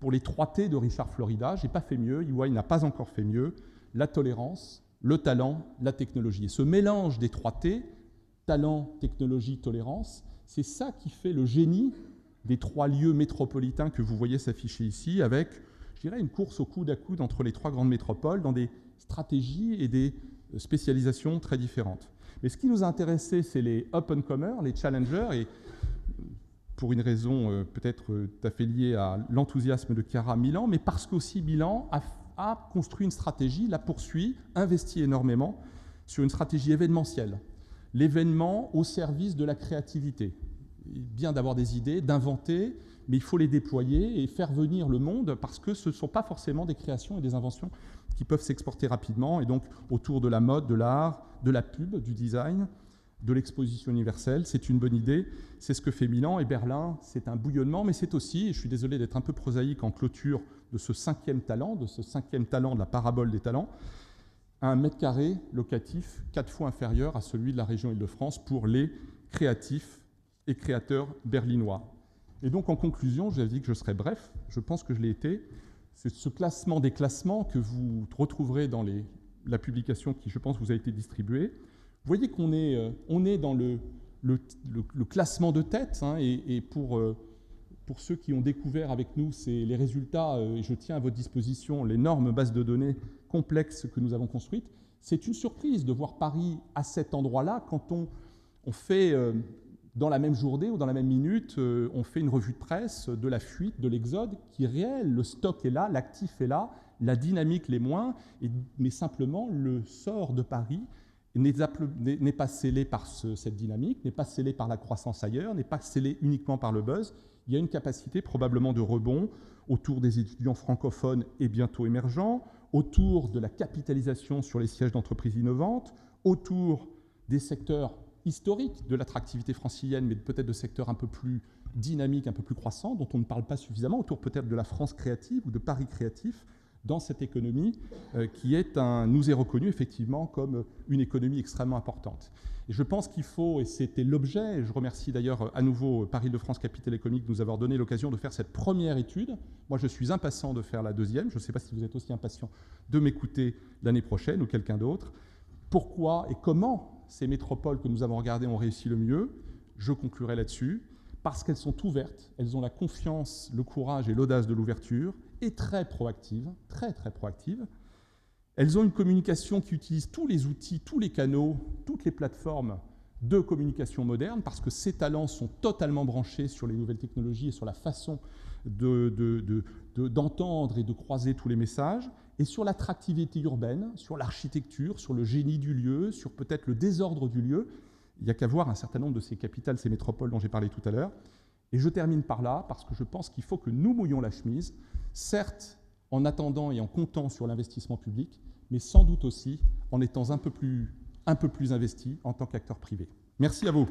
pour les 3 T de Richard Florida. Je n'ai pas fait mieux, EY n'a pas encore fait mieux. La tolérance, le talent, la technologie. Et ce mélange des 3 T, talent, technologie, tolérance, c'est ça qui fait le génie des 3 lieux métropolitains que vous voyez s'afficher ici, avec, je dirais, une course au coude à coude entre les 3 grandes métropoles dans des stratégies et des spécialisations très différentes. Mais ce qui nous a intéressé, c'est les up-and-comers, les challengers, et pour une raison peut-être tout à fait liée à l'enthousiasme de Chiara Milan, mais parce qu'aussi Milan a construit une stratégie, la poursuit, investit énormément sur une stratégie événementielle. L'événement au service de la créativité. Bien d'avoir des idées, d'inventer, mais il faut les déployer et faire venir le monde parce que ce ne sont pas forcément des créations et des inventions qui peuvent s'exporter rapidement. Et donc, autour de la mode, de l'art, de la pub, du design, de l'exposition universelle, c'est une bonne idée. C'est ce que fait Milan et Berlin. C'est un bouillonnement, mais c'est aussi, et je suis désolé d'être un peu prosaïque en clôture de ce 5e talent, de la parabole des talents, un mètre carré locatif 4 fois inférieur à celui de la région Île-de-France pour les créatifs et créateurs berlinois. Et donc, en conclusion, j'avais dit que je serais bref, je pense que je l'ai été. C'est ce classement des classements que vous retrouverez dans la publication qui, je pense, vous a été distribuée. Vous voyez qu'on est dans le classement de tête, hein, et pour ceux qui ont découvert avec nous les résultats, et je tiens à votre disposition l'énorme base de données complexe que nous avons construite, c'est une surprise de voir Paris à cet endroit-là quand on fait... dans la même journée ou dans la même minute, on fait une revue de presse de la fuite, de l'exode, qui est réelle. Le stock est là, l'actif est là, la dynamique l'est moins, mais simplement le sort de Paris n'est pas scellé par cette dynamique, n'est pas scellé par la croissance ailleurs, n'est pas scellé uniquement par le buzz. Il y a une capacité probablement de rebond autour des étudiants francophones et bientôt émergents, autour de la capitalisation sur les sièges d'entreprises innovantes, autour des secteurs historique de l'attractivité francilienne, mais peut-être de secteurs un peu plus dynamiques, un peu plus croissants, dont on ne parle pas suffisamment, autour peut-être de la France créative ou de Paris créatif, dans cette économie qui nous est reconnue effectivement comme une économie extrêmement importante. Et je pense qu'il faut, et c'était l'objet, et je remercie d'ailleurs à nouveau Paris-Île-de-France Capital économique de nous avoir donné l'occasion de faire cette première étude. Moi, je suis impatient de faire la deuxième. Je ne sais pas si vous êtes aussi impatient de m'écouter l'année prochaine ou quelqu'un d'autre. Pourquoi et comment ces métropoles que nous avons regardées ont réussi le mieux? Je conclurai là-dessus. Parce qu'elles sont ouvertes, elles ont la confiance, le courage et l'audace de l'ouverture, et très proactives, très proactives. Elles ont une communication qui utilise tous les outils, tous les canaux, toutes les plateformes de communication moderne, parce que ces talents sont totalement branchés sur les nouvelles technologies et sur la façon d'entendre et de croiser tous les messages, et sur l'attractivité urbaine, sur l'architecture, sur le génie du lieu, sur peut-être le désordre du lieu. Il n'y a qu'à voir un certain nombre de ces capitales, ces métropoles dont j'ai parlé tout à l'heure. Et je termine par là, parce que je pense qu'il faut que nous mouillons la chemise, certes en attendant et en comptant sur l'investissement public, mais sans doute aussi en étant un peu plus investis en tant qu'acteurs privés. Merci à vous.